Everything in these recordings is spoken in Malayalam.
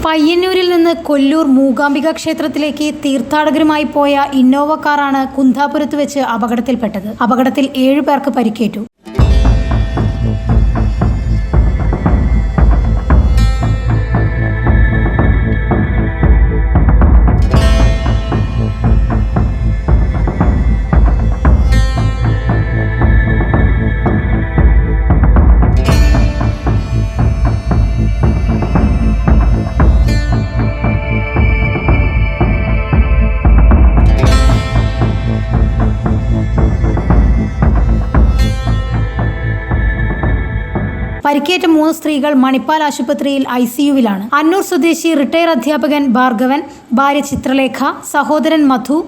പയ്യന്നൂരിൽ നിന്ന് കൊല്ലൂർ മൂകാംബിക ക്ഷേത്രത്തിലേക്ക് തീർത്ഥാടകരുമായി പോയ ഇന്നോവ കാറാണ് കുന്താപുരത്ത് വെച്ച് അപകടത്തിൽപ്പെട്ടത്. അപകടത്തിൽ 7 പേർക്ക് പരിക്കേറ്റു. പരിക്കേറ്റ 3 സ്ത്രീകൾ മണിപ്പാൽ ആശുപത്രിയിൽ ICUവിലാണ്. അന്നൂർ സ്വദേശി റിട്ടയർ അധ്യാപകൻ ഭാർഗവൻ, ഭാര്യ ചിത്രലേഖ, സഹോദരൻ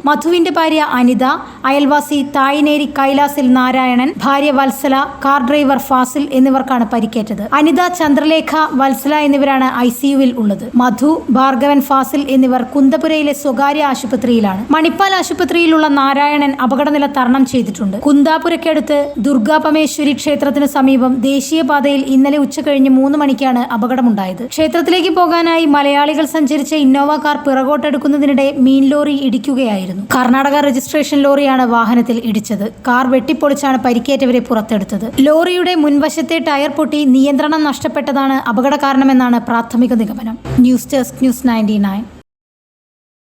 മധുവിന്റെ ഭാര്യ അനിത, അയൽവാസി തായിനേരി കൈലാസിൽ നാരായണൻ, ഭാര്യ വത്സല, കാർ ഡ്രൈവർ ഫാസിൽ എന്നിവർക്കാണ് പരിക്കേറ്റത്. അനിത, ചന്ദ്രലേഖ, വത്സല എന്നിവരാണ് ICUവിൽ ഉള്ളത്. മധു, ഭാർഗവൻ, ഫാസിൽ എന്നിവർ കുന്തപുരയിലെ സ്വകാര്യ ആശുപത്രിയിലാണ്. മണിപ്പാൽ ആശുപത്രിയിലുള്ള നാരായണൻ അപകടനില തരണം ചെയ്തിട്ടുണ്ട്. കുന്താപുരയ്ക്കടുത്ത് ദുർഗാപരമേശ്വരി ക്ഷേത്രത്തിനു സമീപം ദേശീയപാതയിൽ ഇന്നലെ ഉച്ചകഴിഞ്ഞ് 3 മണിക്കാണ് അപകടമുണ്ടായത്. ക്ഷേത്രത്തിലേക്ക് പോകാനായി മലയാളികൾ സഞ്ചരിച്ച ഇന്നോവ കാർ പിറകോട്ടെടുക്കുന്നതിനിടെ മീൻ ലോറി ഇടിക്കുകയായിരുന്നു. കർണാടക രജിസ്ട്രേഷൻ ലോറിയാണ് വാഹനത്തിൽ ഇടിച്ചത്. കാർ വെട്ടിപ്പൊളിച്ചാണ് പരിക്കേറ്റവരെ പുറത്തെടുത്തത്. ലോറിയുടെ മുൻവശത്തെ ടയർ പൊട്ടി നിയന്ത്രണം നഷ്ടപ്പെട്ടതാണ് അപകട കാരണമെന്നാണ് പ്രാഥമിക നിഗമനം. News desk, News 99.